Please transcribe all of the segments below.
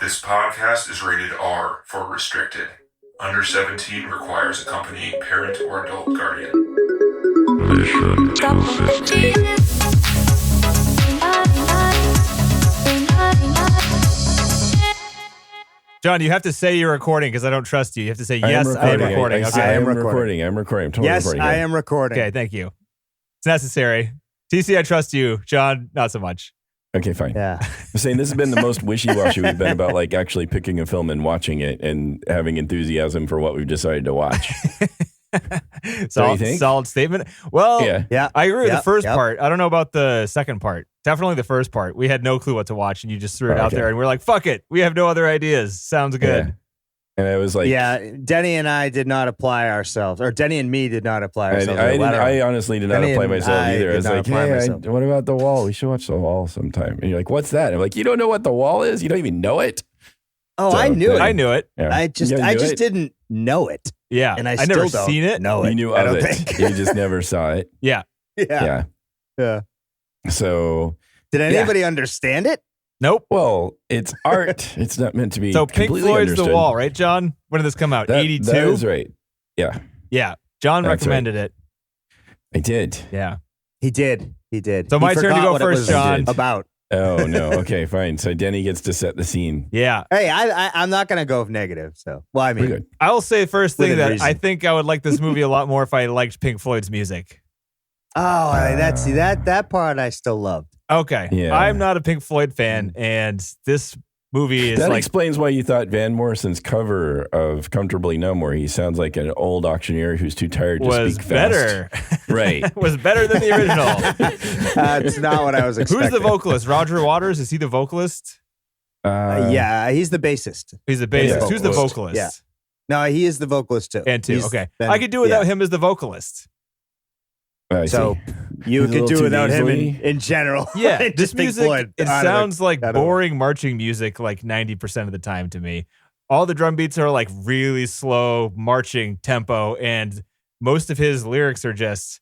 This podcast is rated R for restricted. Under 17 requires accompanying parent or adult guardian. Mission success. John, you have to say you're recording because I don't trust you. You have to say, yes, I am recording. Okay. I am recording. I'm totally yes, recording. I am recording. Okay, thank you. It's necessary. TC, I trust you. John, not so much. Okay, fine. Yeah. I'm saying this has been the most wishy-washy we've been about like actually picking a film and watching it and having enthusiasm for what we've decided to watch. Solid statement. Well, yeah. I agree with the first part. I don't know about the second part. Definitely the first part. We had no clue what to watch, and you just threw it out there, and we're like, fuck it. We have no other ideas. Sounds good. Yeah. And I was like... Yeah, Denny and I did not apply ourselves, or Denny and me did not apply ourselves. I honestly did not Denny apply and myself either. I was like, hey, myself. what about The Wall? We should watch The Wall sometime. And you're like, what's that? I'm like, you don't know what The Wall is? You don't even know it? Oh, So, I knew it. I knew it. Yeah. I just didn't know it. Yeah. And I never still seen it. know it. You knew I of don't it. think. You just never saw it. Yeah. Yeah. So... Did anybody understand it? Nope. Well, it's art. It's not meant to be So Pink completely Floyd's understood. The Wall, right, John? When did this come out? 82? That is right. Yeah, Yeah. John That's recommended it. I did. Yeah. He did. So my turn to go first, John. About. Oh, no. Okay, fine. So Denny gets to set the scene. Yeah. Hey, I'm not going to go negative. So, well, I We're mean, good. I'll say first thing Within that reason. I think I would like this movie a lot more if I liked Pink Floyd's music. that part I still loved. Okay. Yeah. I'm not a Pink Floyd fan, and this movie is That like... explains why you thought Van Morrison's cover of Comfortably Numb, where he sounds like an old auctioneer who's too tired to was speak better. fast. Right. Was better than the original. That's not what I was expecting. Who's the vocalist? Roger Waters? Is he the vocalist? Yeah, he's the bassist. He's the bassist. Yeah. Who's the vocalist? Yeah. No, he is the vocalist too. And two. He's Okay. been- I could do without him as the vocalist. I So see. you He's a could little do too without him nasally. in general. Yeah. Just This Pink music, Floyd it out of sounds like out of it. boring marching music like 90% of the time to me. All the drum beats are like really slow marching tempo, and most of his lyrics are just,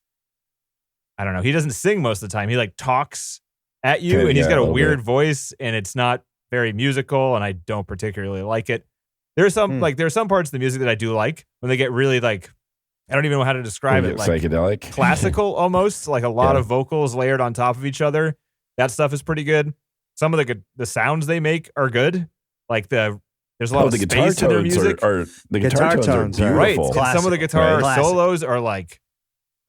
I don't know. He doesn't sing most of the time. He like talks at you, Kinda, and he's yeah, got a a little weird bit. voice, and it's not very musical, and I don't particularly like it. There's some there's some parts of the music that I do like when they get really like, I don't even know how to describe it. Like Psychedelic. classical almost, like a lot Yeah. of vocals layered on top of each other. That stuff is pretty good. Some of the sounds they make are good. Like there's a lot of the guitar space in their tones music. are the guitar tones are Right. beautiful. And some of the guitar Classic. solos are like,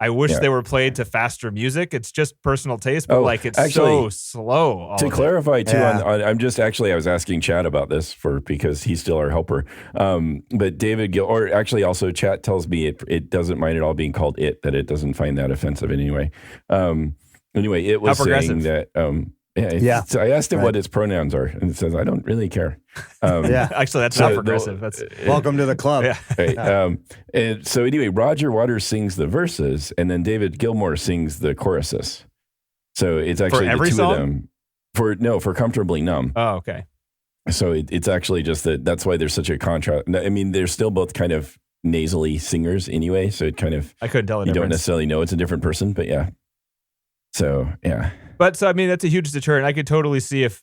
I wish Yeah. they were played to faster music. It's just personal taste, but like it's actually, so slow. all To of it. clarify too, Yeah. I'm just actually I was asking Chad about this because he's still our helper. But David Gill, or actually also Chad tells me it doesn't mind at all being called it, that it doesn't find that offensive in any way. Anyway, it was How saying progressive. that so I asked him Right. what its pronouns are, and it says I don't really care. Yeah. Actually, that's So not the- progressive. That's Welcome to the club. yeah. Right. And so anyway, Roger Waters sings the verses, and then David Gilmour sings the choruses. So it's actually every the two song? of them. For Comfortably Numb. Oh, okay. So it's actually just that's why there's such a contrast. I mean, they're still both kind of nasally singers anyway, so it kind of I couldn't tell the you don't difference. necessarily know it's a different person, but yeah. So yeah, But so I mean, that's a huge deterrent. I could totally see if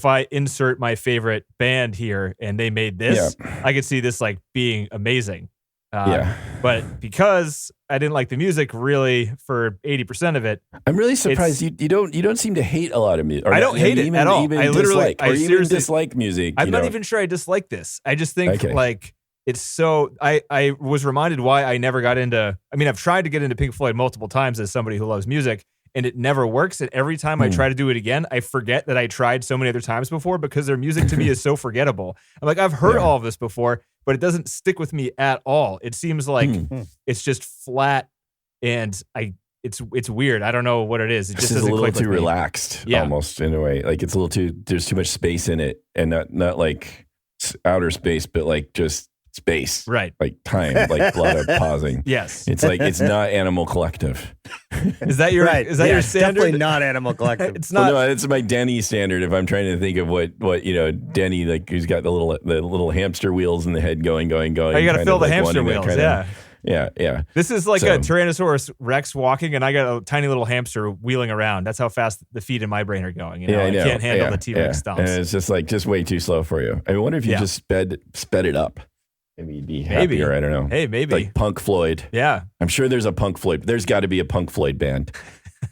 I insert my favorite band here and they made this, I could see this like being amazing. yeah. But because I didn't like the music really for 80% of it, I'm really surprised you don't seem to hate a lot of music. I don't hate it at all. I literally- I even seriously- dislike music. I'm you not know. even sure I dislike this. I just think Okay. like it's so. I was reminded why I never got into. I mean, I've tried to get into Pink Floyd multiple times as somebody who loves music, and it never works. And every time I try to do it again, I forget that I tried so many other times before because their music to me is so forgettable. I'm like, I've heard all of this before, but it doesn't stick with me at all. It seems like it's just flat, and it's weird. I don't know what it is. It It's just just a doesn't little click with too me. relaxed, Yeah. almost in a way. Like it's a little too. There's too much space in it, and not like outer space, but like just space, Right. like time, like a lot of pausing. Yes. It's like it's not Animal Collective. Is that your Right. is that Yeah, your it's standard? Definitely not Animal Collective. It's not. Well, no, it's my Denny standard. If I'm trying to think of what Denny, like, who's got the little hamster wheels in the head going. Oh, you got to kind fill of the like hamster wanting that wheels. kind Yeah. of- Yeah. This is like So- a Tyrannosaurus Rex walking, and I got a tiny little hamster wheeling around. That's how fast the feet in my brain are going. You know, I can't handle the T-Rex stomps. And it's just way too slow for you. I wonder if you just sped it up. Maybe you'd be happier. I don't know. Hey, maybe. Like Punk Floyd. Yeah. I'm sure there's a Punk Floyd. There's got to be a Punk Floyd band.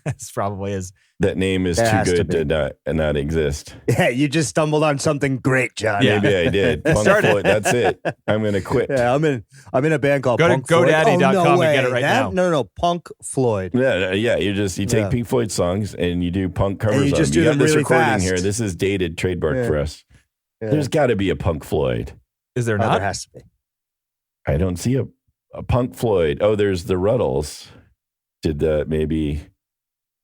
This probably is. That name is too good to not exist. Yeah, you just stumbled on something great, John. Yeah. Maybe I did. Punk Floyd. That's it. I'm gonna quit. Yeah, I'm in a band called Go to Punk Floyd. GoDaddy.com and get it right now. No, Punk Floyd. Yeah. You take Pink Floyd songs and you do punk covers. And you just do got them this really recording fast. here. This is dated trademark for us. Yeah. There's got to be a Punk Floyd. Is there Oh, not? there has to be. I don't see a Punk Floyd. Oh, there's the Ruddles. Did maybe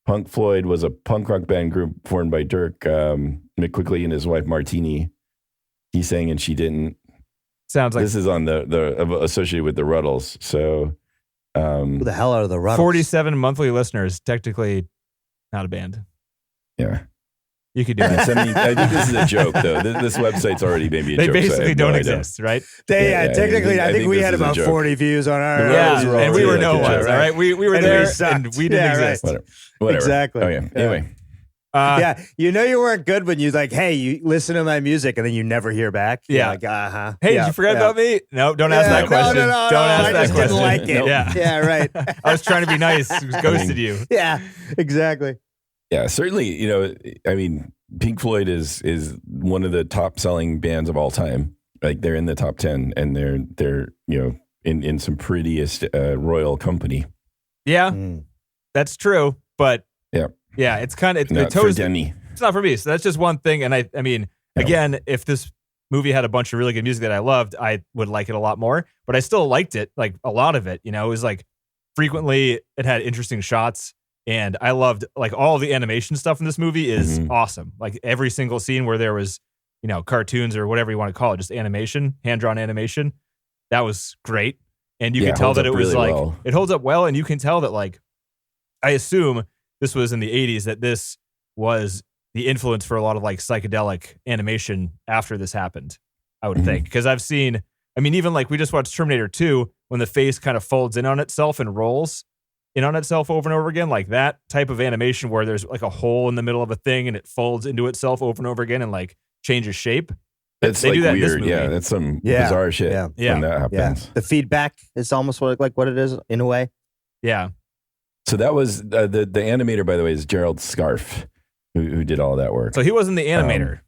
Punk Floyd was a punk rock band group formed by Dirk McQuickley and his wife Martini. He sang and she didn't. Sounds like This is on the associated with the Ruddles. So Who the hell are the Ruddles? 47 monthly listeners. Technically, not a band. yeah. You could do that. I think this is a joke though. This website's already maybe a They joke. so I basically have no don't idea. exist, right? Technically, I think we this had is a about joke. 40 views on our. Ruddles were and we were already no like a ones, joke. all right? We were And there we sucked. and we didn't Yeah, right. exist. Whatever. Exactly. Oh yeah. Anyway. Yeah, you know you weren't good when you like, hey, you listen to my music, and then you never hear back. You're Yeah. like, uh-huh. Hey, Yeah, did you forget yeah. about me? No, don't ask Yeah, that question. No, don't ask I that just question. didn't like it. Nope. Yeah, right. I was trying to be nice. Ghosted you. Yeah, exactly. Yeah, certainly. I mean, Pink Floyd is one of the top selling bands of all time. Like they're in the top 10, and they're in some prettiest royal company. Yeah, Mm. that's true. But Yeah, it's kind of not for Denny. It's not for me. So that's just one thing. And I mean, again, if this movie had a bunch of really good music that I loved, I would like it a lot more. But I still liked it, like a lot of it. It was like frequently it had interesting shots, and I loved like all the animation stuff in this movie is awesome. Like every single scene where there was, cartoons or whatever you want to call it, just animation, hand drawn animation, that was great. And you could tell that it was really like well. it holds up well, and you can tell that like I assume this was in the 80s that this was the influence for a lot of like psychedelic animation after this happened, I would think. Because I've seen, even like we just watched Terminator 2 when the face kind of folds in on itself and rolls in on itself over and over again, like that type of animation where there's like a hole in the middle of a thing and it folds into itself over and over again and like changes shape. It's They like do that in this weird. movie. Yeah, that's some Yeah. bizarre shit Yeah. Yeah. when that Yeah, happens. the feedback is almost like what it is in a way. Yeah. So that was the animator, by the way, is Gerald Scarfe, who did all that work. So he wasn't the animator.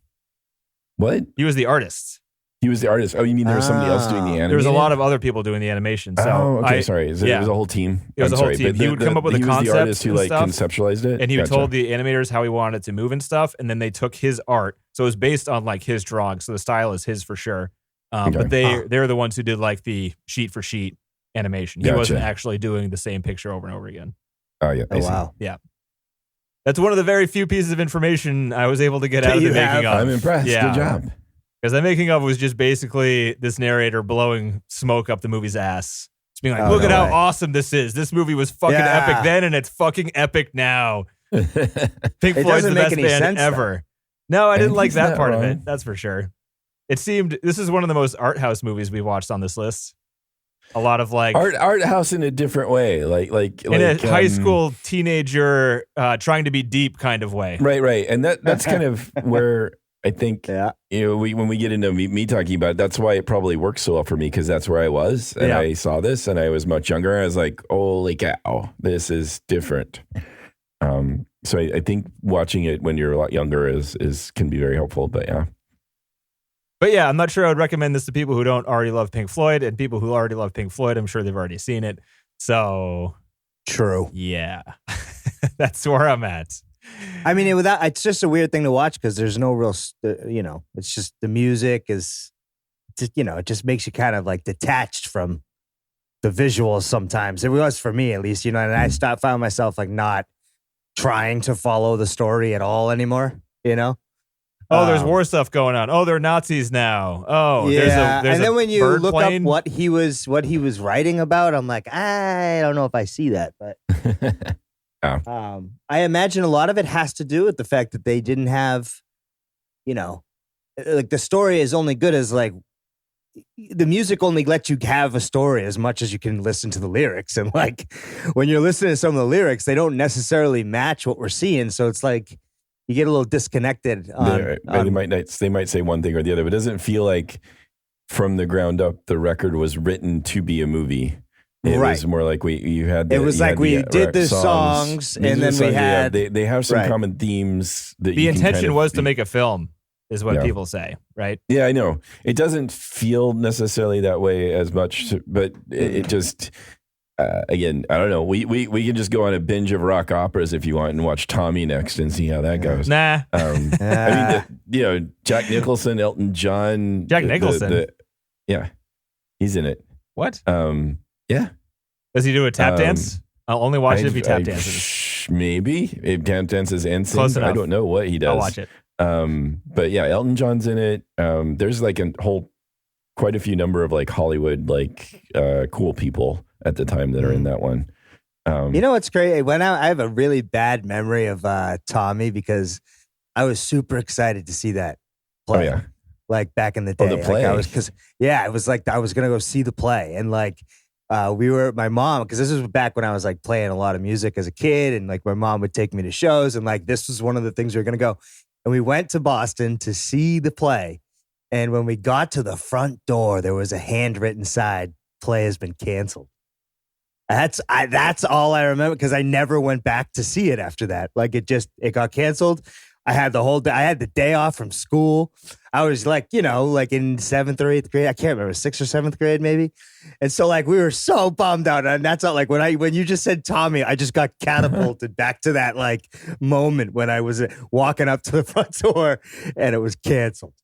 What? He was the artist. He was the artist. Oh, you mean there was somebody else doing the animation? There was a lot of other people doing the animation. So okay, sorry. It was a whole team. It was I'm a whole sorry, team. but He would come up with he the was concepts the artist who and like stuff. conceptualized it, And he Gotcha. told the animators how he wanted it to move and stuff. And then they took his art. So it was based on like his drawing. So the style is his for sure. But they're the ones who did like the sheet for sheet animation. He wasn't Gotcha. actually doing the same picture over and over again. Oh yeah. I Oh see. wow. That's one of the very few pieces of information I was able to get out of the making of. I'm impressed. Yeah. Good job. Because the making of was just basically this narrator blowing smoke up the movie's ass. Just being like, Oh, look no at how way. awesome this is. This movie was fucking Yeah. epic then, and it's fucking epic now. Pink It Floyd's doesn't the make best any band sense, though. ever. No, I And didn't like he's that not part of wrong. it. That's for sure. It seemed this is one of the most art house movies we watched on this list. A lot of like art house in a different way, like in a high school teenager trying to be deep kind of way. Right, and that's kind of where I think Yeah. when we get into me talking about it, that's why it probably works so well for me because that's where I was and Yeah. I saw this and I was much younger. I was like, holy cow, this is different. So I think watching it when you're a lot younger is can be very helpful. But yeah. But yeah, I'm not sure I would recommend this to people who don't already love Pink Floyd, and people who already love Pink Floyd, I'm sure they've already seen it. So True. yeah, that's where I'm at. I mean, it's just a weird thing to watch because there's no real, it's just the music is, it just makes you kind of like detached from the visuals sometimes. It was for me at least, and I found myself like not trying to follow the story at all anymore, Oh, there's war stuff going on. Oh, they're Nazis now. Oh, yeah. there's And then when you bird look plane. up what he was writing about, I'm like, I don't know if I see that, but I imagine a lot of it has to do with the fact that they didn't have, like the story is only good as like the music only lets you have a story as much as you can listen to the lyrics. And like when you're listening to some of the lyrics, they don't necessarily match what we're seeing. So it's like you get a little disconnected. They might say one thing or the other, but it doesn't feel like from the ground up the record was written to be a movie. It was more like we did the songs and then we had they have some common themes. That the intention was to make a film, is what people say, right? Yeah, I know. It doesn't feel necessarily that way as much, but it just again, I don't know. We can just go on a binge of rock operas if you want and watch Tommy next and see how that goes. Nah, I mean, Jack Nicholson, Elton John, Jack Nicholson, he's in it. What? Yeah. Does he do a tap dance? I'll only watch it if he tap dances. Maybe. If tap dances and sings. Close enough. I don't know what he does. I'll watch it. But yeah, Elton John's in it. There's like quite a few number of like Hollywood, like cool people at the time that are in that one. You know what's great? I have a really bad memory of Tommy because I was super excited to see that play. Oh, yeah. Like back in the day. Oh, the play. It was like I was going to go see the play. And like, my mom, because this was back when I was like playing a lot of music as a kid, and like my mom would take me to shows, and like this was one of the things we were going to go. And we went to Boston to see the play. And when we got to the front door, there was a handwritten sign, "Play has been canceled." That's all I remember, because I never went back to see it after that. Like it got canceled. I had the day off from school. I was like, like in 7th or 8th grade. I can't remember, 6th or 7th grade maybe. And so like we were so bummed out. And that's not like when you just said Tommy, I just got catapulted back to that like moment when I was walking up to the front door and it was canceled.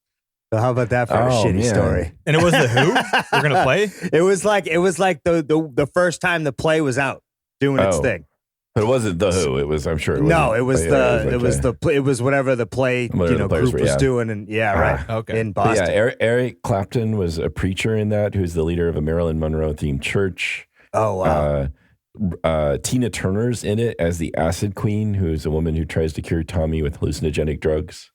So how about that for a shitty story? And it was the Who? We're gonna play? It was like the first time the play was out doing its thing. But it wasn't the Who. It was, I'm sure. It was whatever the play group was doing, and okay. in Boston. But yeah, Eric Clapton was a preacher in that, who's the leader of a Marilyn Monroe themed church. Oh wow. Tina Turner's in it as the Acid Queen, who's a woman who tries to cure Tommy with hallucinogenic drugs.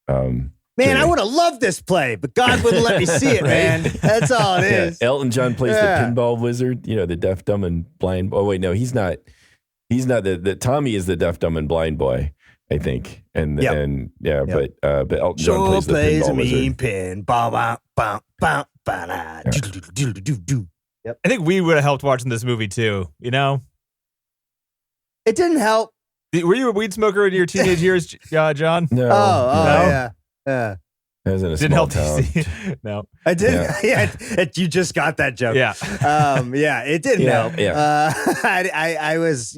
Man, I would have loved this play, but God wouldn't let me see it, man. That's all it is. Elton John plays the pinball wizard, the deaf, dumb, and blind. Oh wait, no, he's not. He's not the Tommy is the deaf, dumb, and blind boy, I think. But Elton John plays the pinball wizard. Pin. Yep. I think we would have helped watching this movie too. It didn't help. Were you a weed smoker in your teenage years, John? No. Oh, yeah. I was in a Didn't small help town. No. I did. Yeah. You just got that joke. Yeah. It didn't help. Yeah. I was,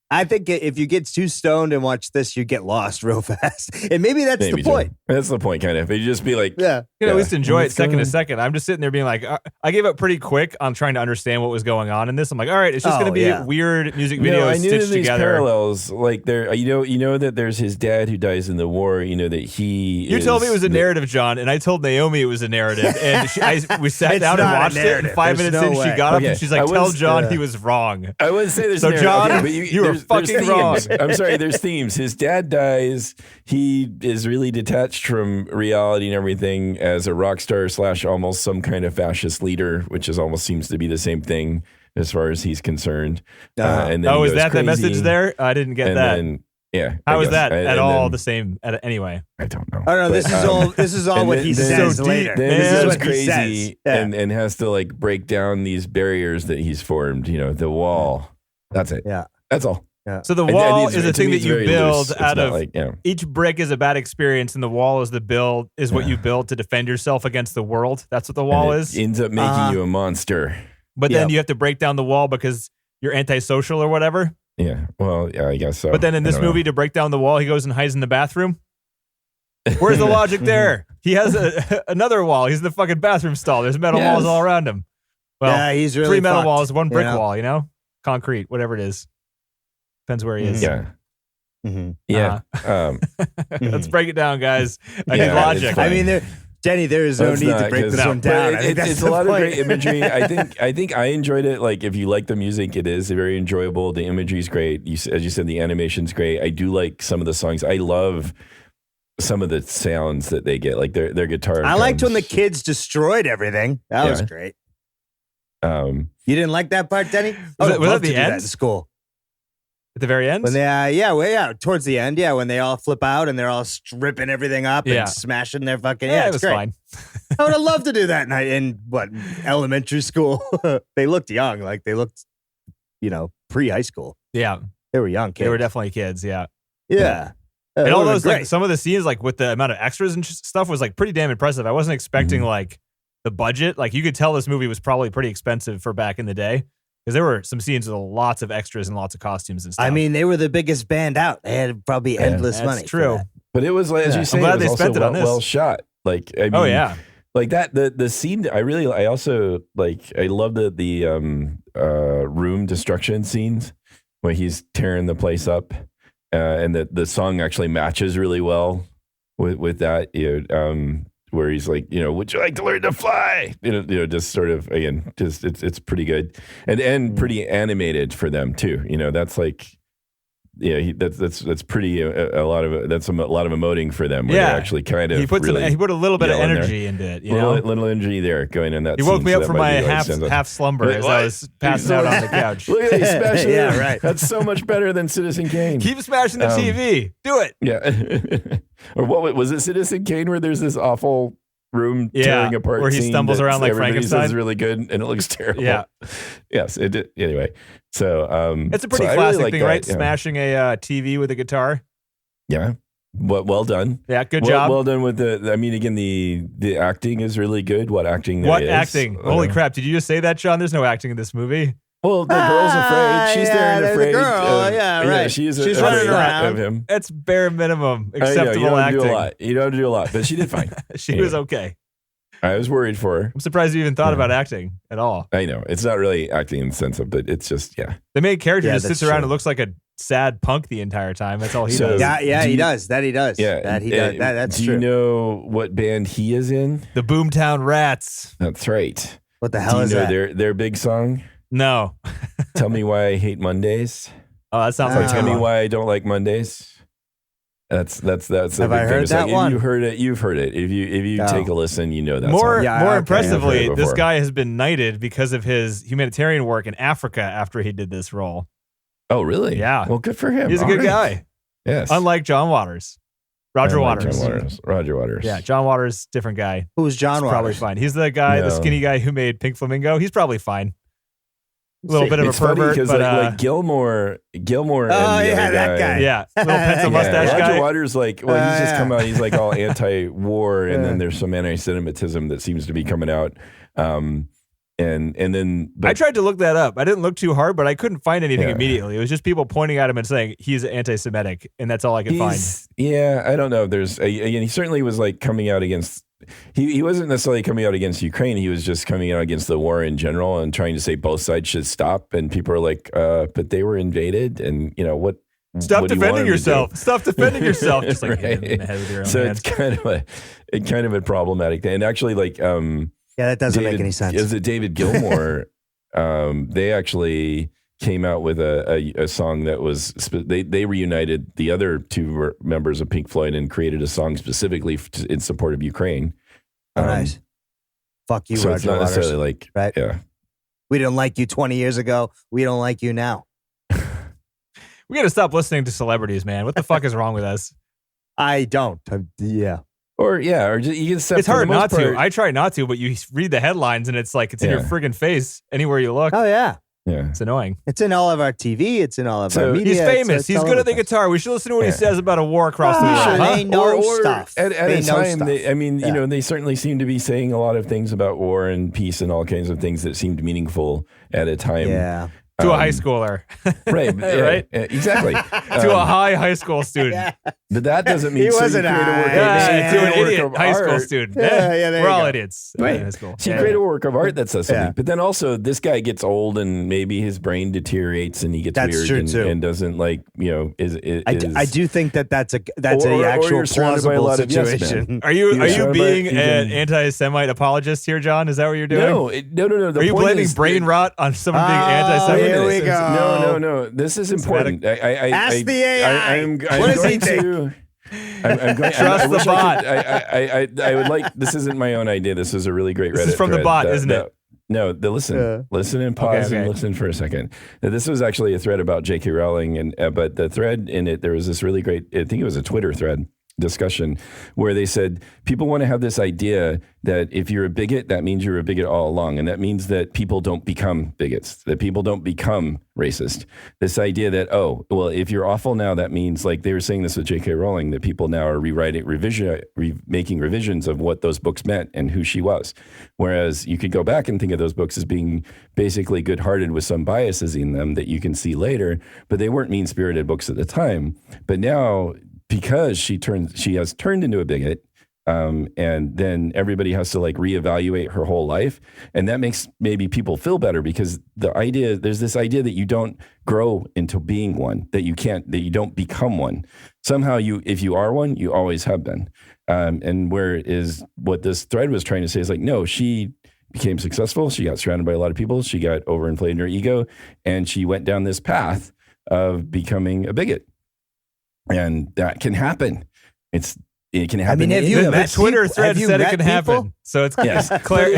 I think if you get too stoned and watch this, you get lost real fast. And maybe that's the point. That's the point, kind of. You just be like, you can at least enjoy it second to second. I'm just sitting there being like, I gave up pretty quick on trying to understand what was going on in this. I'm like, all right, it's just going to be weird music videos I knew stitched these together. Parallels, like there, you know that there's his dad who dies in the war. You know that he. You told me it was a narrative, John, and I told Naomi it was a narrative, and we sat down and watched it. And 5 minutes in, she got up and she's like, "Tell John he was wrong." I wouldn't say there's so, John, but you were fucking wrong. I'm sorry, there's themes. His dad dies. He is really detached from reality and everything as a rock star / almost some kind of fascist leader, which almost seems to be the same thing as far as he's concerned. And then is that the message there? I didn't get that. How is that at all the same? Anyway, I don't know. I don't know. This is all what he says later. This is what crazy, and has to like break down these barriers that he's formed. The wall. That's it. Yeah, that's all. Yeah. So the wall is a thing that you build out of. Like, each brick is a bad experience, and the wall is what you build to defend yourself against the world. That's what the wall is. It ends up making you a monster. But then you have to break down the wall because you're antisocial or whatever. Yeah. Well, yeah, I guess so. But then in this movie, to break down the wall, he goes and hides in the bathroom. Where's the logic there? He has another wall. He's in the fucking bathroom stall. There's metal walls all around him. Well, he's really 3 metal fucked, walls, 1 brick wall. Concrete, whatever it is. Depends where he is. Yeah. Mm-hmm. Yeah. Let's break it down, guys. I need logic. I mean, Jenny, there is no need to break this one down. It's a lot of great imagery. I think I enjoyed it. Like, if you like the music, it is very enjoyable. The imagery's great. As you said, the animation's great. I do like some of the songs. I love some of the sounds that they get, like their guitar. I liked when the kids destroyed everything. That was Yeah. great. You didn't like that part, Denny? Was I would that love the to do that end? in school. At the very end? When they, towards the end, when they all flip out and they're all stripping everything up Yeah. and smashing their fucking, it it's was great. fine. I would have loved to do that in elementary school. They looked young, like they looked, pre-high school. Yeah. They were young kids. They were definitely kids. Yeah. Yeah. And all those, great. like, some of the scenes, like, with the amount of extras and stuff was, like, pretty damn impressive. I wasn't expecting, like, the budget. Like, you could tell this movie was probably pretty expensive for back in the day. Because there were some scenes with lots of extras and lots of costumes and stuff. I mean, they were the biggest band out. They had probably endless money. That's true. But it was, as you say, I'm glad it was they also spent it on this. well shot. Like, I mean, Oh, yeah. like that. The scene. I also like. I love the room destruction scenes where he's tearing the place up, and the song actually matches really well with that. Where he's like, would you like to learn to fly? Just sort of, again, just it's pretty good and pretty animated for them too. That's like, that's pretty a lot of emoting for them. Where they're actually kind of he put a little bit of energy into it. Little energy there going in that. He woke scene, me so up that from might my be like half slumber as I was passing out on the couch. Look at that, he's smashing Yeah, it. right. That's so much better than Citizen Kane. Keep smashing the TV. Do it. Yeah. Or what was it? Citizen Kane, where there's this awful room tearing apart where he scene stumbles that around like everybody Frankenstein. says is really good, and it looks terrible. Yeah. Yes. It did. Anyway. So it's a pretty so I classic really like thing, that, right? yeah. Smashing a TV with a guitar. Yeah. Well done. Yeah, good job. Well done with again, the acting is really good. What acting there What is. acting? Holy crap. Did you just say that, John? There's no acting in this movie. Well, the girl's afraid. She's there and there's afraid. the girl. Yeah, right. She's running afraid around. of him. That's bare minimum I know, acceptable you don't acting. do a lot. You don't have to do a lot, but she did fine. She was okay. I was worried for her. I'm surprised you even thought about acting at all. I know. It's not really acting in the sense of, but it's just, yeah. The main character just that's sits around true. and looks like a sad punk the entire time. That's all he So- does. Yeah, Do he you- does. That he does. Yeah. That he does. That's do true. you know what band he is in? The Boomtown Rats. That's right. What the Do hell you is know that? their big song? No. Tell me why I hate Mondays. Oh, that sounds Oh. like Tell me someone. why I don't like Mondays. That's a Have big I heard famous that song. one? If you heard it, you've heard it. If you Oh. take a listen, you know that More song. Yeah, more okay. impressively, I've heard it this before. guy has been knighted because of his humanitarian work in Africa after he did this role. Oh, really? Yeah. Well, good for him. He's a All good right. guy. Yes. Unlike John Waters. Roger Unlike Waters. John Waters. Roger Waters. Yeah, John Waters, different guy. Who's John He's probably Waters? fine. He's the guy, the No. skinny guy who made Pink Flamingo. He's probably fine. A little bit of It's a pervert, funny because but like Gilmore and the yeah, other that guy. yeah, little pencil mustache Roger guy. Waters, like, well, he's just Yeah. come out. He's like all anti-war, and Yeah. then there's some anti-Semitism that seems to be coming out. And then, but I tried to look that up. I didn't look too hard, but I couldn't find anything Yeah. immediately. It was just people pointing at him and saying he's anti-Semitic, and that's all I could find. Yeah, I don't know. If there's again, he certainly was like coming out against. He wasn't necessarily coming out against Ukraine. He was just coming out against the war in general and trying to say both sides should stop. And people are like, but they were invaded, and what? Stop what do you defending want him to do? yourself. Stop defending yourself. Just like hit him in the Right. head with your own So hands. it's kind of a problematic thing. And actually, like, Yeah, that doesn't make any sense. Is it David Gilmour? They actually came out with a song that was they reunited the other two members of Pink Floyd and created a song specifically in support of Ukraine. Oh, nice. Fuck you, So it's Roger not Waters. necessarily like Right. yeah. We didn't like you 20 years ago. We don't like you now. We got to stop listening to celebrities, man. What the fuck is wrong with us? I don't. Yeah. Or just, you can step It's for the hard most not part- to. I try not to, but you read the headlines and it's like it's in your Yeah. friggin' face anywhere you look. Oh, yeah. Yeah. It's annoying. It's in all of our TV. It's in all of So our media. He's famous. He's all good over at the place. guitar. We should listen to what he Yeah. says about a war across the Ah, world. Huh? they know or stuff. At They a know time, stuff. Yeah. they certainly seem to be saying a lot of things about war and peace and all kinds of things that seemed meaningful at a time. Yeah. To a high schooler. Right. Yeah, Right? Exactly. To a high school student. Yeah. But that doesn't mean He so you wasn't create a work high. of Yeah, to an create a work idiot of high school art. student. Yeah, yeah, there We're you all go. idiots. Right. In high school. So you Yeah. create a work of art that says something. Yeah. But then also this guy gets old and maybe his brain deteriorates and he gets That's weird true, and, too. and doesn't I do think that's a actual you're surrounded by a plausible lot of yes situation. men. Are you You're surrounded by- being you an can- anti-Semite apologist here, John? Is that what you're doing? No. The Are you point blaming is brain that- rot on someone being Oh, anti-Semite? here we go. No. This is important. Ask the AI. I'm What does he going think? to. I'm going. Trust I the wish bot. I would like. This isn't my own idea. This is a really great Reddit. This is from the thread bot, isn't it? No, listen and pause Okay. and listen for a second. Now, this was actually a thread about J.K. Rowling, and but the thread in it, there was this really great. I think it was a Twitter thread discussion where they said people want to have this idea that if you're a bigot, that means you're a bigot all along, and that means that people don't become bigots, that people don't become racist. This idea that, oh, well, if you're awful now, that means, like they were saying this with J.K. Rowling, that people now are making revisions of what those books meant and who she was. Whereas you could go back and think of those books as being basically good-hearted with some biases in them that you can see later, but they weren't mean-spirited books at the time. But now, because she has turned into a bigot, and then everybody has to like reevaluate her whole life, and that makes maybe people feel better because there's this idea that you don't grow into being one, that you don't become one. Somehow, if you are one, you always have been. And what this thread was trying to say is like, no, she became successful. She got surrounded by a lot of people. She got overinflated in her ego, and she went down this path of becoming a bigot. And that can happen. It can happen. I mean, the Twitter thread said it can happen. So it's clear.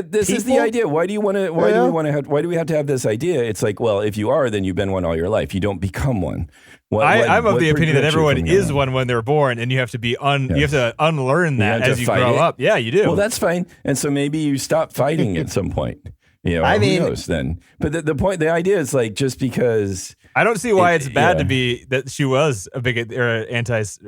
This is the idea. Why do we have to have this idea? It's like, well, if you are, then you've been one all your life. You don't become one. I'm of the opinion that everyone is one when they're born, and you have to be you have to unlearn that as you grow up. Yeah, you do. Well, that's fine. And so maybe you stop fighting at some point. Who knows then? But the idea is like, just because I don't see why it's bad to be that she was a bigot or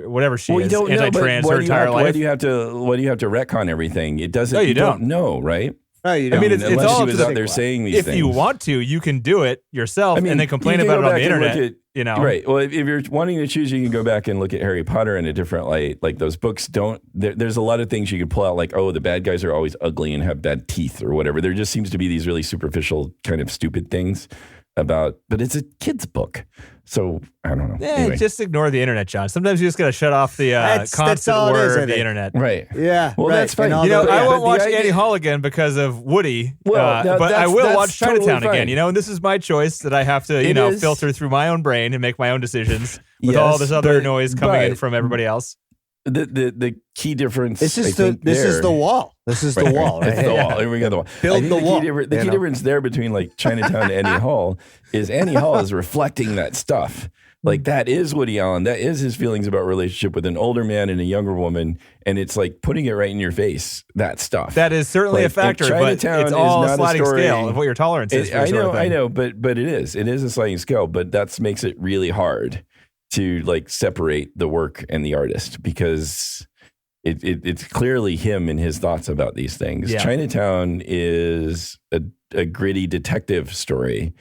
whatever she is, anti-trans her entire life. Why do you have to retcon everything? It doesn't. No, you don't know, right? No, you don't. I mean, it's unless all she up was to out there saying these if things. you want to, you can do it yourself and then complain about it on the internet. Right. Well, if you're wanting to choose, you can go back and look at Harry Potter in a different light. Like those books there's a lot of things you could pull out, like, oh, the bad guys are always ugly and have bad teeth or whatever. There just seems to be these really superficial kind of stupid things but it's a kid's book. So I don't know. Anyway. Just ignore the internet, John. Sometimes you just got to shut off the constant whir of the internet. Right. Yeah. Well, that's fine. I won't watch Annie Hall again because of Woody. Well, but I will watch Chinatown again. And this is my choice that I have to, filter through my own brain and make my own decisions with all this other noise coming in from everybody else. The key difference. This is the wall. This is the wall. Right? It's the wall. Here we go. The wall. Build the wall. The key difference there between like Chinatown and Annie Hall is Annie Hall is reflecting that stuff. Like that is Woody Allen. That is his feelings about relationship with an older man and a younger woman, and it's like putting it right in your face. That stuff. That is certainly a factor, but it's all a sliding scale of what your tolerance is. I know, but it is a sliding scale. But that makes it really hard to like separate the work and the artist because it's clearly him and his thoughts about these things. Yeah. Chinatown is a gritty detective story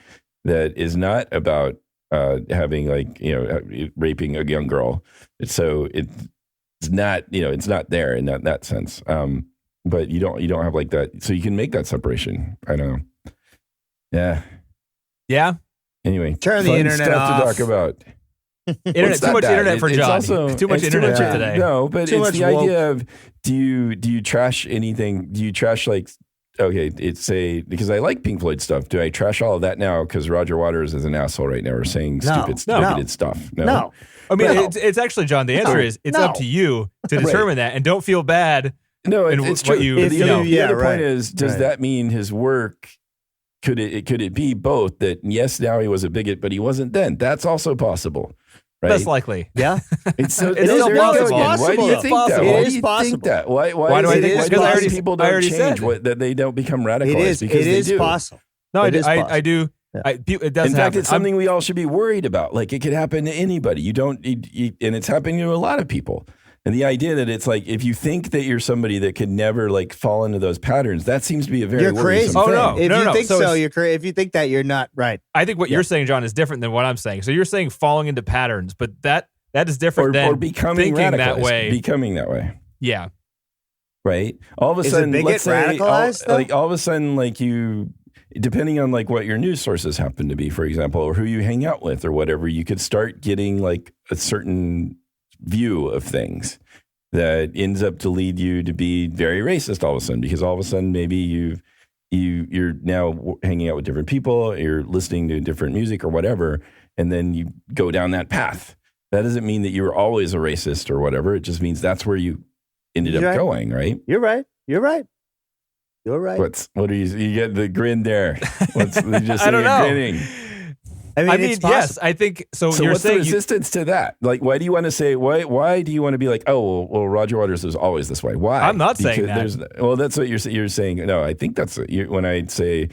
that is not about having raping a young girl. It's not there in that sense. But you don't have like that, so you can make that separation. I don't know. Yeah. Anyway, turn the internet stuff off. To talk about. Too much internet for John. Too much internet for today. No, but it's the idea of do you trash anything? Do you trash because I like Pink Floyd stuff. Do I trash all of that now because Roger Waters is an asshole right now or saying stupid stuff? No. I mean, it's actually, John, the answer is it's up to you to determine that, and don't feel bad. No, it's true. The other point is, does that mean his work? Could it be both that yes, now he was a bigot, but he wasn't then? That's also possible. Right? That's likely. Yeah. It's still possible. Why do you think that? It is possible. Why do I think that? Because people don't change, that they don't become radicalized. It is possible. No, I do. Yeah. It does. In fact, it's something we all should be worried about. Like it could happen to anybody. And it's happening to a lot of people. And the idea that it's like, if you think that you're somebody that could never like fall into those patterns, that seems to be a very worrisome thing. No. If you think so, you're crazy. If you think that, you're not right. I think what you're saying, John, is different than what I'm saying. So you're saying falling into patterns, but that is different than becoming thinking that way. Becoming that way. Yeah. Right? All of a sudden, let's say, radicalized, all of a sudden, like you, depending on like what your news sources happen to be, for example, or who you hang out with or whatever, you could start getting like a certain view of things that ends up to lead you to be very racist all of a sudden, because all of a sudden maybe you're now hanging out with different people, you're listening to different music or whatever, and then you go down that path. That doesn't mean that you were always a racist or whatever. It just means that's where you ended up going, right? You're right. What are you get the grin there? You just I don't know. grinning. I mean, yes, I think so. So You're what's saying the resistance to that? Like, why do you want to say why do you want to be like, oh, well, Roger Waters was always this way? Why? I'm not saying that. Well, that's what you're saying. No, I think that's when I say,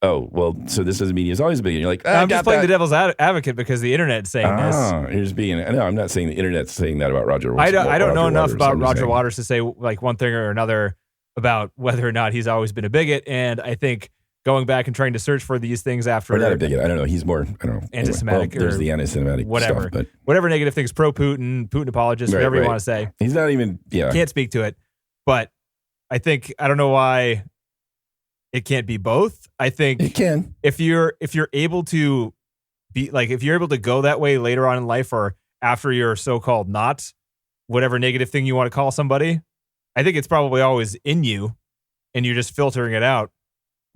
oh, well, so this doesn't mean he's always big. And you're like, I'm just playing the devil's advocate because the internet's saying this. You're just being. No, I'm not saying the internet's saying that about Roger Waters. I don't know enough about Roger Waters to say like one thing or another about whether or not he's always been a bigot. And I think going back and trying to search for these things after. Or not a bigot. I don't know. He's more, I don't know. Anti-Semitic. Anyway, there's the anti-Semitic whatever. stuff. But whatever negative things, pro-Putin, Putin apologist, whatever you want to say. He's not even, Can't speak to it. But I think, I don't know why it can't be both. I think it can. If you're able to be like, if you're able to go that way later on in life or after you're so-called not, whatever negative thing you want to call somebody, I think it's probably always in you and you're just filtering it out.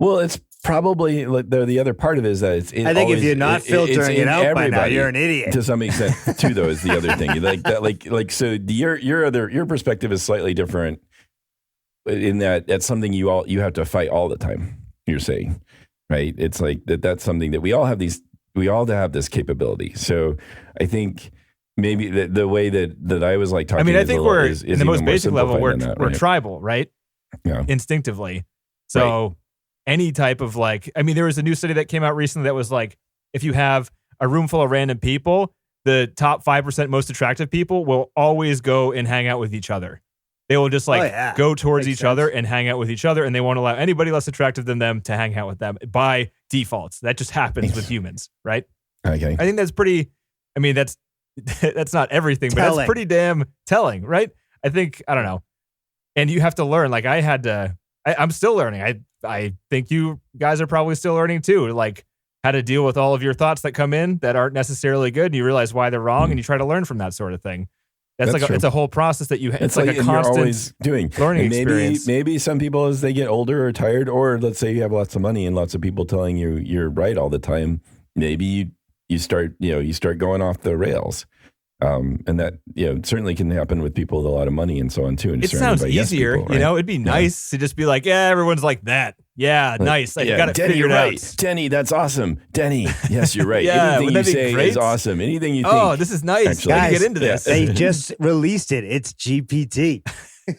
Well, it's probably the other part of it is that it's. I think if you're not filtering it out by now, you're an idiot. To some extent, too. Though is the other thing. Like that. Like so. Your perspective is slightly different in that that's something you have to fight all the time. You're saying, right? It's like that's something that we all have this capability. So I think maybe the way that I was like talking. I mean, I think we're in the most basic level. We're right? Tribal, right? Yeah. Instinctively. So. Right. Any type of like, I mean, there was a new study that came out recently that was like, if you have a room full of random people, the top 5% most attractive people will always go and hang out with each other. They will just go towards each other and hang out with each other, and they won't allow anybody less attractive than them to hang out with them by default. That just happens with humans, right? Okay. I think that's pretty, I mean, that's not everything, but that's pretty damn telling, right? I think, I don't know. And you have to learn, like I'm still learning. I think you guys are probably still learning too, like how to deal with all of your thoughts that come in that aren't necessarily good, and you realize why they're wrong, and you try to learn from that sort of thing. That's like it's a whole process that you. It's like a constant always doing learning experience. Maybe some people, as they get older or tired, or let's say you have lots of money and lots of people telling you you're right all the time. Maybe you start going off the rails. And that certainly can happen with people with a lot of money and so on too. And it sounds easier, people, right? It'd be nice to just be like, yeah, everyone's like that. Yeah, nice. I got it figured out. Denny, that's awesome. Denny, yes, you're right. Yeah, anything you say is awesome. Anything you think. Oh, this is nice. Actually, guys, get into this. They just released it. It's GPT.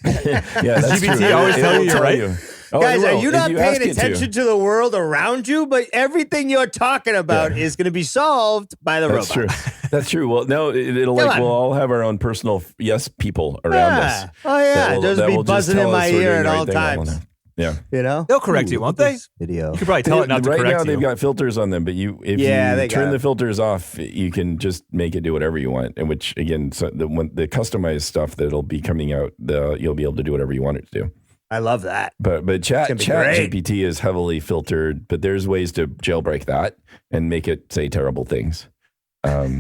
That's GPT true. always tell you, right? Oh, guys, are you not paying attention to the world around you? But everything you're talking about is going to be solved by the robot. True. That's true. Well, no, we'll all have our own personal yes people around us. Oh yeah, they'll just be buzzing in my ear at all times. Yeah, they'll correct you, won't they? Video. You could probably tell it not to correct you. Right now, they've got filters on them, but if you turn the filters off, you can just make it do whatever you want. And which again, so the customized stuff that'll be coming out, you'll be able to do whatever you want it to do. I love that. But Chat GPT is heavily filtered, but there's ways to jailbreak that and make it say terrible things.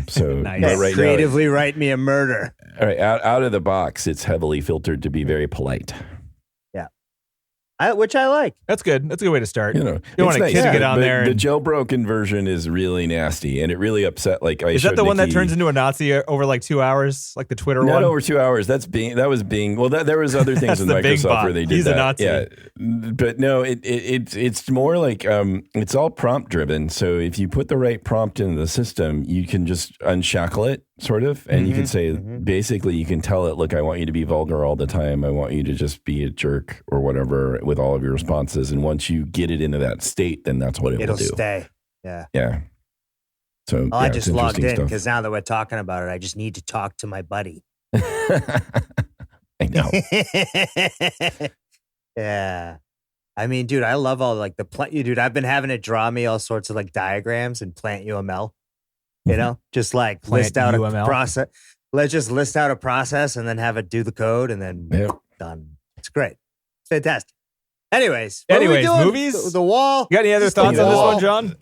So nice. But right creatively write me a murder. All right, out of the box, it's heavily filtered to be very polite. Which I like. That's good. That's a good way to start. You don't want a kid to get on there. The jailbroken version is really nasty, and it really upset. Is that the one that turns into a Nazi over like 2 hours, like the Twitter one? Not over 2 hours. That was Bing. Well, there was other things in Microsoft where they did He's that. A Nazi. Yeah, but no, it's more like it's all prompt driven. So if you put the right prompt into the system, you can just unshackle it, sort of, and you can say basically you can tell it, look, I want you to be vulgar all the time. I want you to just be a jerk or whatever with all of your responses. And once you get it into that state, then that's what it'll do. It'll stay. Yeah. Yeah. So I just logged in because now that we're talking about it, I just need to talk to my buddy. I know. Yeah. I mean, dude, I love all like the dude, I've been having it draw me all sorts of like diagrams and plant UML. You know, just like list out a process. Let's just list out a process and then have it do the code and then done. It's great. It's fantastic. Anyways, movies? The Wall. You got any other thoughts on this one, John?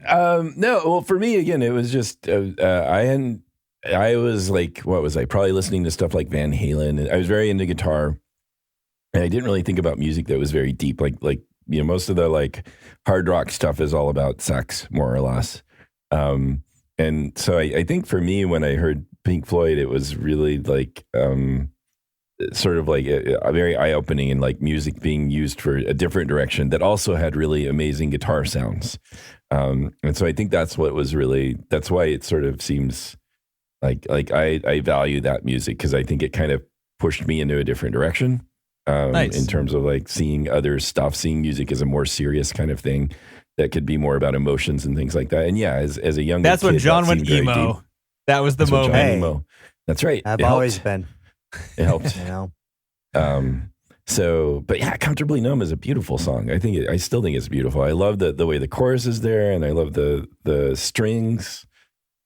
No. Well, for me, again, it was just I was like, what was I? Probably listening to stuff like Van Halen. And I was very into guitar, and I didn't really think about music that was very deep. Like most of the like hard rock stuff is all about sex, more or less. And so I think for me, when I heard Pink Floyd, it was really like sort of like a very eye-opening, and like music being used for a different direction that also had really amazing guitar sounds. And so I think that's what was really, that's why it sort of seems like I value that music, because I think it kind of pushed me into a different direction. Nice. In terms of like seeing other stuff, seeing music as a more serious kind of thing that could be more about emotions and things like that. And yeah, as a young That's kid, when John that went seemed very emo. deep. That was the That's when John moment. Hey. emo. That's right. I've It always helped. been. It helped. You know, So, but yeah, Comfortably Numb is a beautiful song. I still think it's beautiful. I love the way the chorus is there, and I love the strings,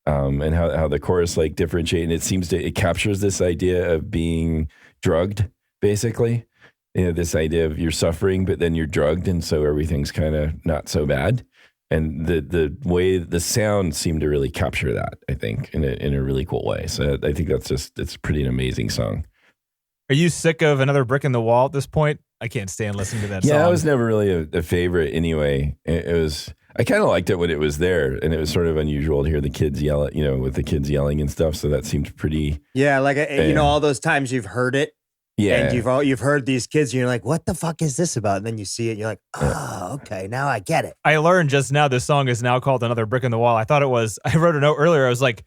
and how the chorus like differentiate. And it captures this idea of being drugged, basically. You know, this idea of you're suffering, but then you're drugged, and so everything's kind of not so bad. And the way the sound seemed to really capture that, I think, in a really cool way. So I think it's pretty an amazing song. Are you sick of Another Brick in the Wall at this point? I can't stand listening to that song. Yeah, I was never really a favorite anyway. It was, I kind of liked it when it was there, and it was sort of unusual to hear the kids yell at, with the kids yelling and stuff. So that seemed pretty. yeah, like all those times you've heard it, Yeah, and you've heard these kids, and you're like, what the fuck is this about? And then you see it, and you're like, oh, okay, now I get it. I learned just now this song is now called Another Brick in the Wall. I thought it was, I wrote a note earlier. I was like,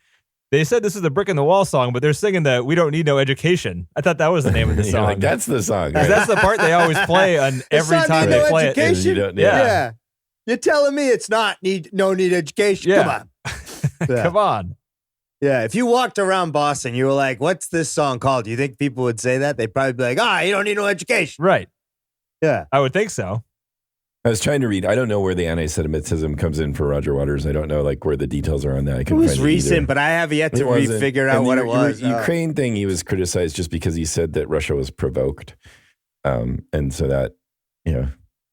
they said this is the Brick in the Wall song, but they're singing the We Don't Need No Education. I thought that was the name of the You're song. like, that's the song. 'Cause Right? that's the part they always play on every It's not time Need they No play it. Education? You don't- Yeah. You're telling me it's not need education? Yeah. Come on. Yeah. Come on. Yeah, if you walked around Boston, you were like, what's this song called? Do you think people would say that? They'd probably be like, you don't need no education. Right. Yeah. I would think so. I was trying to read. I don't know where the anti-Semitism comes in for Roger Waters. I don't know like where the details are on that. I It couldn't was find recent, either. but I have yet to It wasn't. figure out And what the it was. Ukraine thing, he was criticized just because he said that Russia was provoked, and so that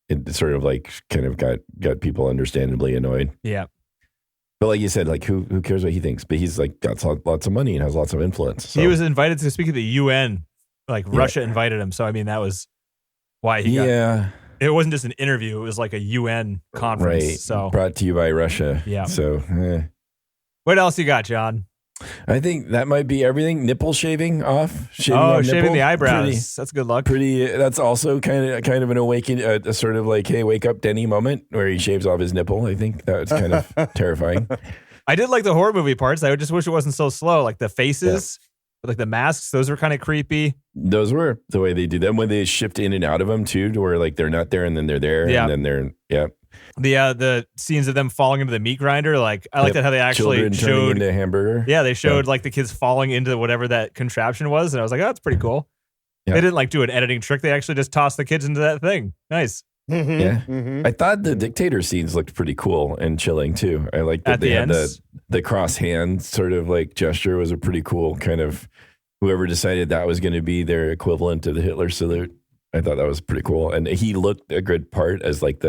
it sort of like kind of got people understandably annoyed. Yeah. But like you said, like who cares what he thinks? But he's like got lots of money and has lots of influence. So. He was invited to speak at the UN. Like Yeah. Russia invited him. So, I mean, that was why he got. Yeah, It wasn't just an interview. It was like a UN conference. right. So, Brought to you by Russia. Yeah. So what else you got, John? I think that might be everything. Nipple shaving off. Shaving Shaving the eyebrows. Pretty, That's good luck. that's also kind of an awakening, a sort of like, hey, wake up Denny moment where he shaves off his nipple. I think that was kind of terrifying. I did like the horror movie parts. I just wish it wasn't so slow. Like the faces, like the masks, those were kind of creepy. Those were the way they do them when they shift in and out of them too, to where like they're not there and then they're there Yeah. and then they're The scenes of them falling into the meat grinder, like I like that how they actually children turning showed. into a hamburger. Yeah, they showed like the kids falling into whatever that contraption was, and I was like, oh, that's pretty cool. Yeah. They didn't like do an editing trick. They actually just tossed the kids into that thing. Nice. Mhm, Yeah. mhm. I thought the dictator scenes looked pretty cool and chilling too. I like that At they the had ends? the cross hand sort of like gesture was a pretty cool kind of, whoever decided that was going to be their equivalent to the Hitler salute. I thought that was pretty cool. And he looked a good part as like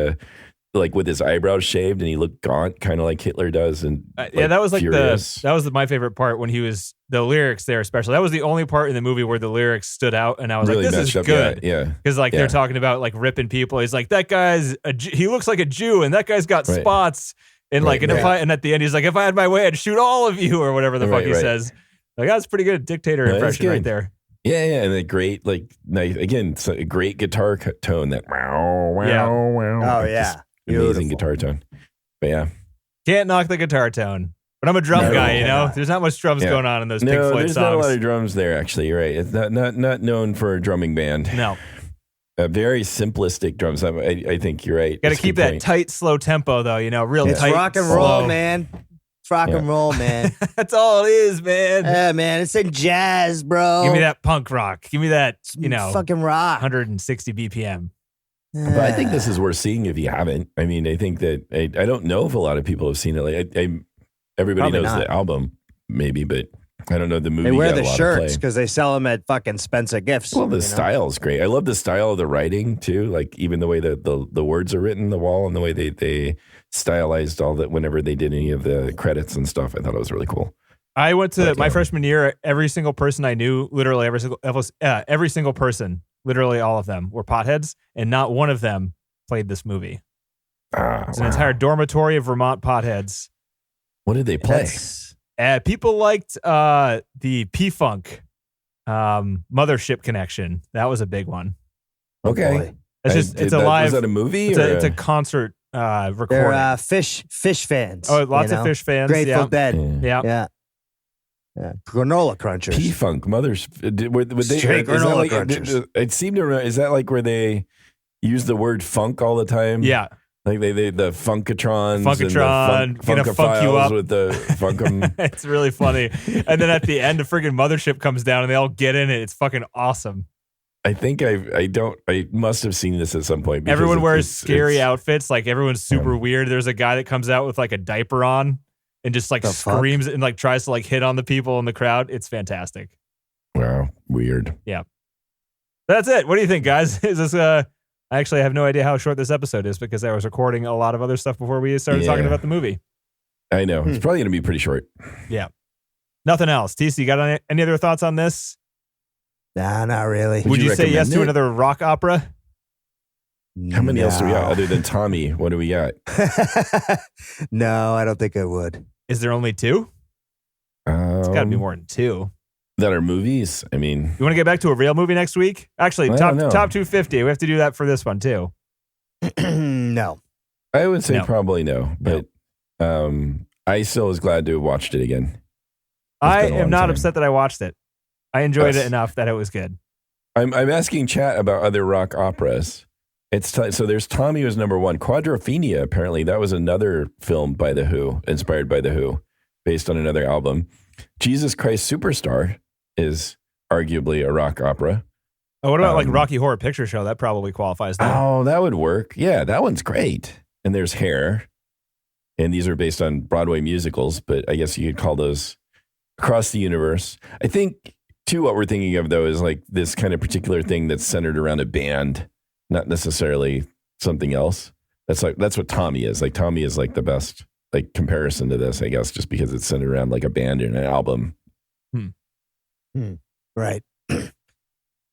with his eyebrows shaved, and he looked gaunt, kind of like Hitler does. And Yeah, that was like furious. that was my favorite part when he was the lyrics there, especially. That was the only part in the movie where the lyrics stood out, and I was really like, this messed is up. good. Yeah. Because Yeah. they're talking about like ripping people. He's like, that guy's he looks like a Jew, and that guy's got Right. spots. And like, Right, and and at the end, he's like, if I had my way, I'd shoot all of you, or whatever the fuck Right, he right. says. Like, that's pretty good dictator No, that's impression right good. there. Yeah, and a great nice, again, so a great guitar tone. That wow, Yeah. wow. Oh, yeah. Amazing Beautiful. guitar tone. But yeah. Can't knock the guitar tone. But I'm a drum No. guy, you know? There's not much drums Yeah. going on in those Pink No, Floyd there's not a lot songs. of drums there. Actually, you're right. It's not known for a drumming band. No. Very simplistic drums. I think you're right. Got to That's a keep good that point. tight, slow tempo, though, real It's tight. rock and slow. roll, man. It's rock Yeah. and roll, man. That's all it is, man. Yeah, man. It's in jazz, bro. Give me that punk rock. Give me that, fucking rock. 160 BPM. But I think this is worth seeing if you haven't. I mean, I think that I don't know if a lot of people have seen it. Like, everybody Probably knows not. the album, maybe, but I don't know the movie. They wear got a the lot of shirts play. because they sell them at fucking Spencer Gifts. Well, the you know? style is great. I love the style of the writing too. Like even the way that the words are written, the wall, and the way they stylized all that whenever they did any of the credits and stuff. I thought it was really cool. I went to But, my yeah. freshman year. Every single person I knew, literally every single person, literally all of them were potheads, and not one of them played this movie. It's an Wow. entire dormitory of Vermont potheads. What did they play? That's- People liked the P-Funk Mothership Connection. That was a big one. Okay. Boy. It's a live. Was that a movie? It's a concert recording. They're Fish fans. Oh, lots of Fish fans. Grateful Dead. Yeah. Yeah. Granola crunchers. P-Funk mothers. Would they? Straight Is that granola like, crunchers. it seemed to. Is that like where they use the word funk all the time? Yeah. Like they the Funkatrons, Funkatron, and the gonna funk you up with the funkum. It's really funny. And then at the end, the friggin' mothership comes down and they all get in it. It's fucking awesome. I think I must have seen this at some point. because Everyone wears it's scary outfits. Like everyone's super weird. There's a guy that comes out with like a diaper on and just like screams and like tries to like hit on the people in the crowd. It's fantastic. Wow, weird. Yeah. That's it. What do you think, guys? Is this I actually have no idea how short this episode is because I was recording a lot of other stuff before we started talking about the movie. I know. It's probably going to be pretty short. Yeah. Nothing else. TC, you got any other thoughts on this? Nah, not really. Would you say yes to it? another rock opera? How many else do we got other than Tommy? What do we got? No, I don't think I would. Is there only two? It's got to be more than two. That are movies? I mean, You want to get back to a real movie next week? Actually, I top don't know. 250. We have to do that for this one too. No. I would say No. probably no. But I still was glad to have watched it again. I been a am long not time. upset that I watched it. I enjoyed Yes. it enough that it was good. I'm asking chat about other rock operas. So there's Tommy was number one. Quadrophenia, apparently, that was another film by The Who, inspired by The Who, based on another album. Jesus Christ Superstar is arguably a rock opera. Oh, what about like Rocky Horror Picture Show? That probably qualifies there. Oh, that would work. Yeah, that one's great. And there's Hair. And these are based on Broadway musicals, but I guess you could call those across the universe. I think, too, what we're thinking of, though, is like this kind of particular thing that's centered around a band, not necessarily something else. That's what Tommy is. Like Tommy is like the best like comparison to this, I guess, just because it's centered around like a band and an album. Right.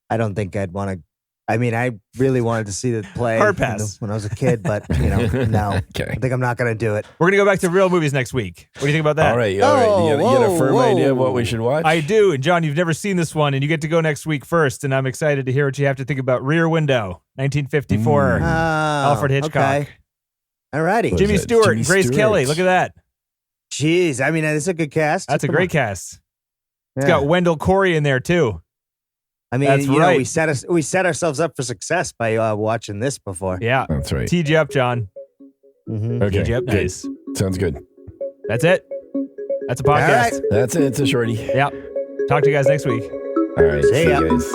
I don't think I'd want to. I mean, I really wanted to see the play Hard pass. when I was a kid, but no. Okay. I think I'm not going to do it. We're going to go back to real movies next week. What do you think about that? All right. You got a firm idea of what we should watch? I do. And John, you've never seen this one, and you get to go next week first. And I'm excited to hear what you have to think about Rear Window, 1954. Alfred Hitchcock. Okay. All righty. Was Jimmy it Stewart Jimmy and Grace Stewart? Kelly. Look at that. Jeez. I mean, it's a good cast. That's a Come great on. cast. It's Yeah. got Wendell Corey in there, too. I mean, That's right. we set ourselves up for success by watching this before. Yeah. That's right. Teed you up, John. Mm-hmm. Okay. Teed you up. Good. Nice. Sounds good. That's it. That's a podcast. right. That's it. It's a shorty. Yeah. Talk to you guys next week. All right. See See you ya. guys.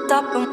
Stop.